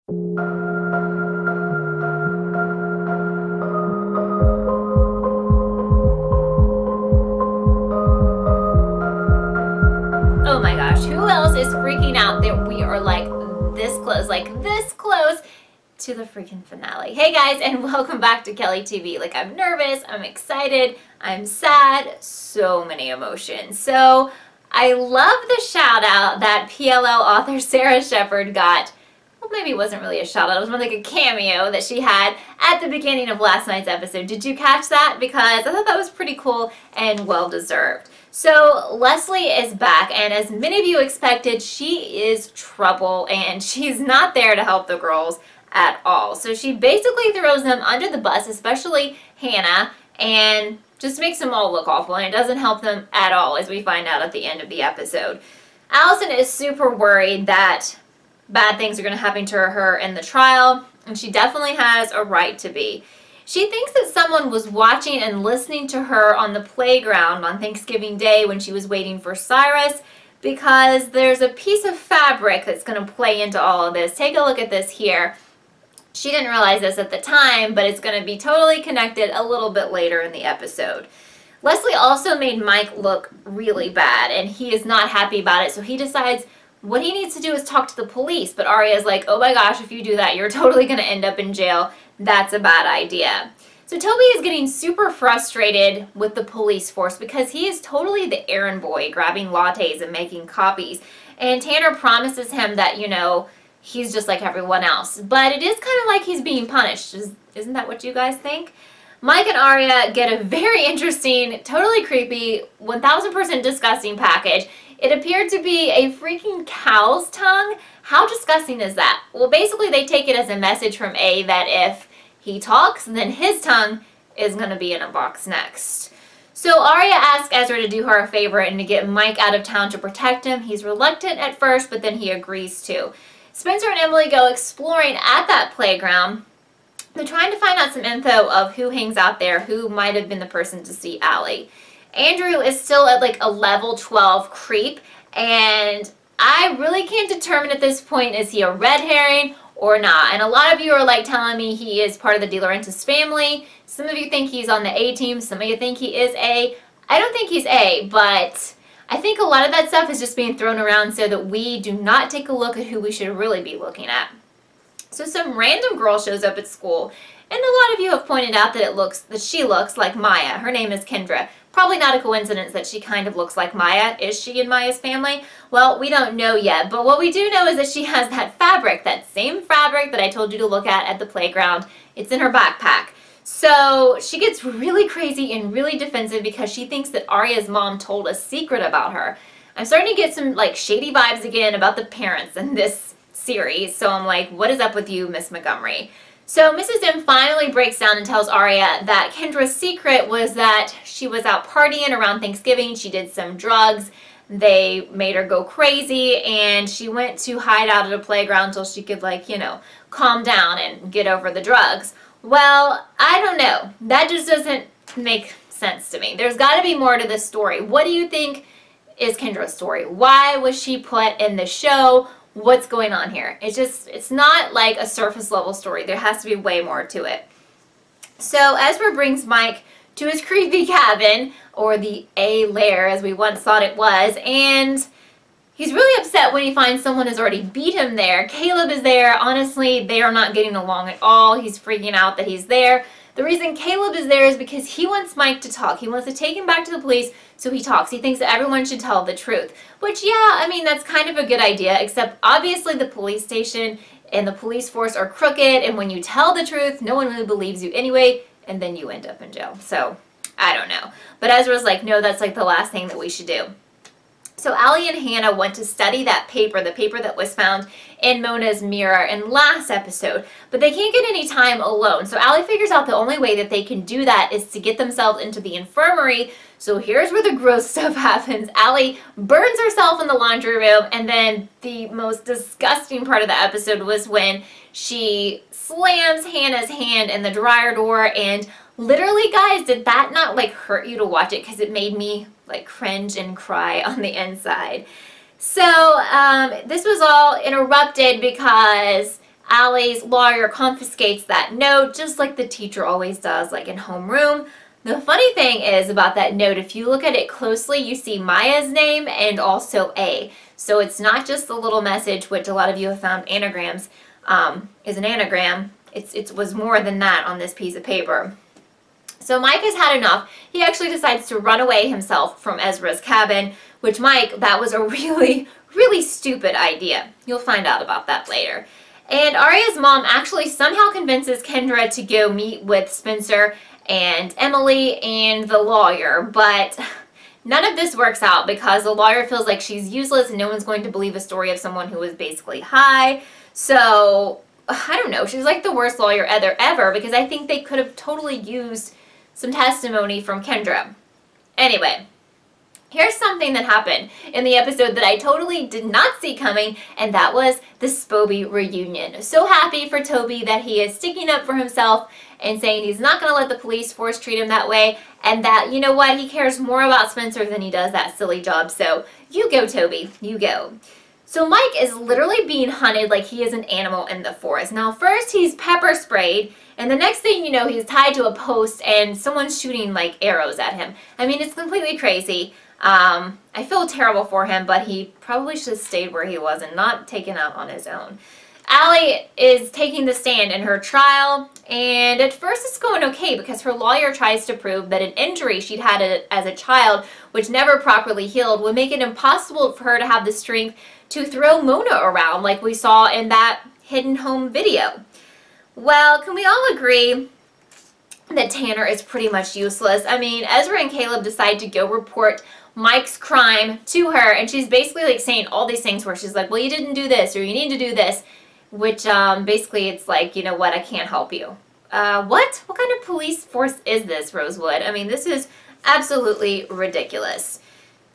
Oh my gosh, who else is freaking out that we are like this close to the freaking finale? Hey guys, and welcome back to Kelly TV. Like, I'm nervous, I'm excited, I'm sad, so many emotions. So I love the shout out that PLL author Sarah Shepard got. Well, maybe it wasn't really a shout out, it was more like a cameo that she had at the beginning of last night's episode. Did you catch that? Because I thought that was pretty cool and well deserved. So Leslie is back, and as many of you expected, she is trouble, and she's not there to help the girls at all. So she basically throws them under the bus, especially Hannah, and just makes them all look awful, and it doesn't help them at all, as we find out at the end of the episode. Allison is super worried that bad things are going to happen to her in the trial, and she definitely has a right to be. She thinks that someone was watching and listening to her on the playground on Thanksgiving Day when she was waiting for Cyrus, because there's a piece of fabric that's going to play into all of this. Take a look at this here. She didn't realize this at the time, but it's going to be totally connected a little bit later in the episode. Leslie also made Mike look really bad, and he is not happy about it, so he decides what he needs to do is talk to the police. But Arya is like, oh my gosh, if you do that, you're totally going to end up in jail. That's a bad idea. So Toby is getting super frustrated with the police force because he is totally the errand boy, grabbing lattes and making copies. And Tanner promises him that, you know, he's just like everyone else. But it is kind of like he's being punished. Isn't that what you guys think? Mike and Arya get a very interesting, totally creepy, 1000% disgusting package. It appeared to be a freaking cow's tongue. How disgusting is that? Well, basically they take it as a message from A that if he talks, then his tongue is going to be in a box next. So Arya asks Ezra to do her a favor and to get Mike out of town to protect him. He's reluctant at first, but then he agrees to. Spencer and Emily go exploring at that playground. They're trying to find out some info of who hangs out there, who might have been the person to see Allie. Andrew is still at like a level 12 creep, and I really can't determine at this point, is he a red herring or not? And a lot of you are like telling me he is part of the De Laurentiis family. Some of you think he's on the A team, some of you think he is A. I don't think he's A, but I think a lot of that stuff is just being thrown around so that we do not take a look at who we should really be looking at. So some random girl shows up at school, and a lot of you have pointed out that she looks like Maya. Her name is Kendra. Probably not a coincidence that she kind of looks like Maya. Is she in Maya's family? Well, we don't know yet, but what we do know is that she has that fabric, that same fabric that I told you to look at the playground. It's in her backpack. So she gets really crazy and really defensive because she thinks that Arya's mom told a secret about her. I'm starting to get some like shady vibes again about the parents in this series, so I'm like, what is up with you, Miss Montgomery? So Mrs. M finally breaks down and tells Arya that Kendra's secret was that she was out partying around Thanksgiving. She did some drugs. They made her go crazy, and she went to hide out at a playground until she could, like, you know, calm down and get over the drugs. Well, I don't know. That just doesn't make sense to me. There's got to be more to this story. What do you think is Kendra's story? Why was she put in the show? What's going on here? It's not like a surface level story. There has to be way more to it. So Ezra brings Mike to his creepy cabin, or the A lair as we once thought it was, and he's really upset when he finds someone has already beat him there. Caleb is there. Honestly, they are not getting along at all. He's freaking out that he's there. The reason Caleb is there is because he wants Mike to talk. He wants to take him back to the police so he talks. He thinks that everyone should tell the truth. Which, yeah, I mean, that's kind of a good idea, except obviously the police station and the police force are crooked, and when you tell the truth, no one really believes you anyway, and then you end up in jail. So, I don't know. But Ezra's like, no, that's like the last thing that we should do. So Allie and Hannah went to study that paper, the paper that was found in Mona's mirror in last episode, but they can't get any time alone. So Allie figures out the only way that they can do that is to get themselves into the infirmary. So here's where the gross stuff happens. Allie burns herself in the laundry room, and then the most disgusting part of the episode was when she slams Hannah's hand in the dryer door, and literally, guys, did that not like hurt you to watch it? Because it made me like cringe and cry on the inside. So this was all interrupted because Allie's lawyer confiscates that note, just like the teacher always does, like in homeroom. The funny thing is about that note, if you look at it closely, you see Maya's name and also A. So it's not just the little message, which a lot of you have found anagrams is an anagram. It was more than that on this piece of paper. So Mike has had enough. He actually decides to run away himself from Ezra's cabin, which Mike, that was a really, really stupid idea. You'll find out about that later. And Arya's mom actually somehow convinces Kendra to go meet with Spencer and Emily and the lawyer, but none of this works out because the lawyer feels like she's useless and no one's going to believe a story of someone who was basically high. So, I don't know, she's like the worst lawyer ever because I think they could have totally used some testimony from Kendra. Anyway, here's something that happened in the episode that I totally did not see coming, and that was the Spoby reunion. So happy for Toby that he is sticking up for himself and saying he's not going to let the police force treat him that way, and that, you know what, he cares more about Spencer than he does that silly job. So you go, Toby, you go. So Mike is literally being hunted like he is an animal in the forest. Now first he's pepper sprayed, and the next thing you know he's tied to a post and someone's shooting like arrows at him. I mean, it's completely crazy. I feel terrible for him, but he probably should have stayed where he was and not taken out on his own. Allie is taking the stand in her trial, and at first it's going okay because her lawyer tries to prove that an injury she'd had as a child, which never properly healed, would make it impossible for her to have the strength to throw Mona around like we saw in that hidden home video. Well, can we all agree that Tanner is pretty much useless? I mean, Ezra and Caleb decide to go report Mike's crime to her, and she's basically like saying all these things where she's like, well, you didn't do this, or you need to do this, which basically it's like, you know what, I can't help you. What kind of police force is this, Rosewood? I mean, this is absolutely ridiculous.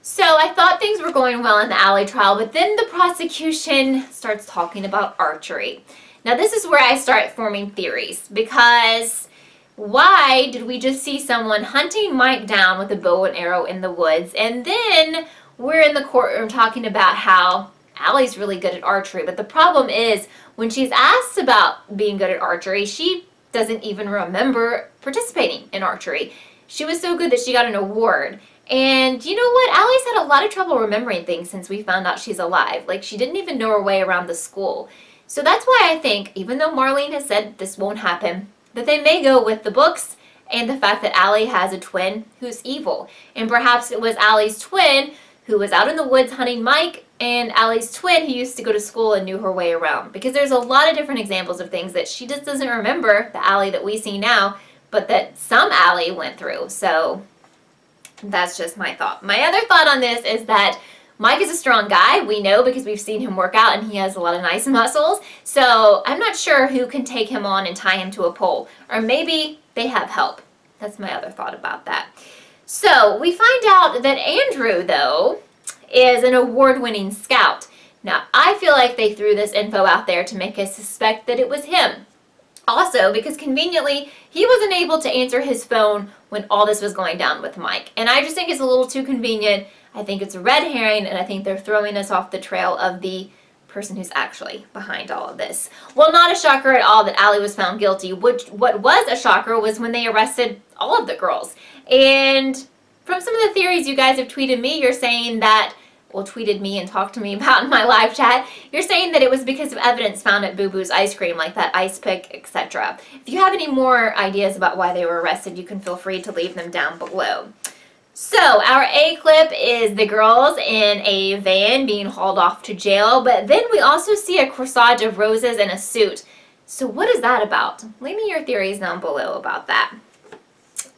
So I thought things were going well in the Allie trial, but then the prosecution starts talking about archery. Now this is where I start forming theories, because why did we just see someone hunting Mike down with a bow and arrow in the woods, and then we're in the courtroom talking about how Allie's really good at archery, but the problem is when she's asked about being good at archery, she doesn't even remember participating in archery. She was so good that she got an award. And you know what? Allie's had a lot of trouble remembering things since we found out she's alive. Like, she didn't even know her way around the school. So that's why I think, even though Marlene has said this won't happen, that they may go with the books and the fact that Allie has a twin who's evil. And perhaps it was Allie's twin who was out in the woods hunting Mike, and Allie's twin who used to go to school and knew her way around. Because there's a lot of different examples of things that she just doesn't remember, the Allie that we see now, but that some Allie went through. So that's just my thought. My other thought on this is that Mike is a strong guy. We know because we've seen him work out and he has a lot of nice muscles. So I'm not sure who can take him on and tie him to a pole. Or maybe they have help. That's my other thought about that. So we find out that Andrew, though, is an award-winning scout. Now, I feel like they threw this info out there to make us suspect that it was him. Also, because conveniently, he wasn't able to answer his phone when all this was going down with Mike. And I just think it's a little too convenient. I think it's a red herring, and I think they're throwing us off the trail of the person who's actually behind all of this. Well, not a shocker at all that Allie was found guilty. What was a shocker was when they arrested all of the girls. And from some of the theories you guys have tweeted me, you're saying that, well, tweeted me and talked to me about in my live chat, you're saying that it was because of evidence found at Boo Boo's ice cream, like that ice pick, etc. If you have any more ideas about why they were arrested, you can feel free to leave them down below. So, our A clip is the girls in a van being hauled off to jail, but then we also see a corsage of roses and a suit. So what is that about? Leave me your theories down below about that.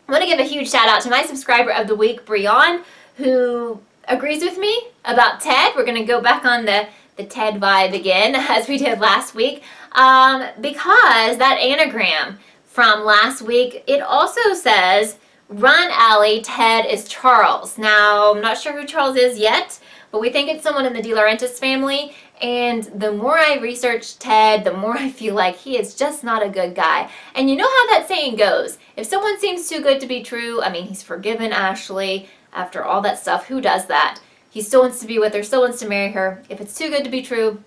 I want to give a huge shout out to my subscriber of the week, Brian, who agrees with me about Ted. We're going to go back on the Ted vibe again, as we did last week, because that anagram from last week, it also says, "Run, Allie, Ted is Charles." Now, I'm not sure who Charles is yet, but we think it's someone in the De Laurentiis family, and the more I research Ted, the more I feel like he is just not a good guy. And you know how that saying goes, if someone seems too good to be true, I mean, he's forgiven Ashley after all that stuff. Who does that? He still wants to be with her, still wants to marry her. If it's too good to be true,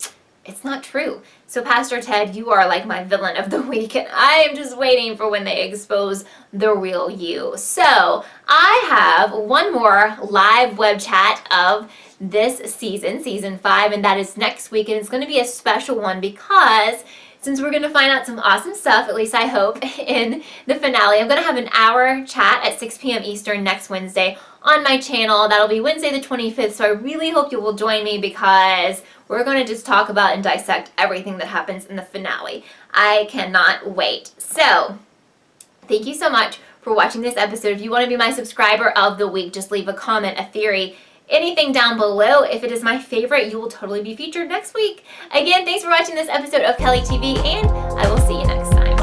it's not true. So Pastor Ted, you are like my villain of the week, and I am just waiting for when they expose the real you. So I have one more live web chat of this season, season 5, and that is next week, and it's going to be a special one because since we're going to find out some awesome stuff, at least I hope, in the finale, I'm going to have an hour chat at 6 p.m. Eastern next Wednesday on my channel. That'll be Wednesday the 25th, so I really hope you will join me because we're going to just talk about and dissect everything that happens in the finale. I cannot wait. So, thank you so much for watching this episode. If you want to be my subscriber of the week, just leave a comment, a theory, anything down below. If it is my favorite, you will totally be featured next week. Again, thanks for watching this episode of Kelly TV, and I will see you next time.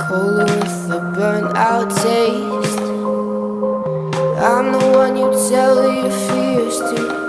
Cola with a burnt out taste. I'm the one you tell your fears to.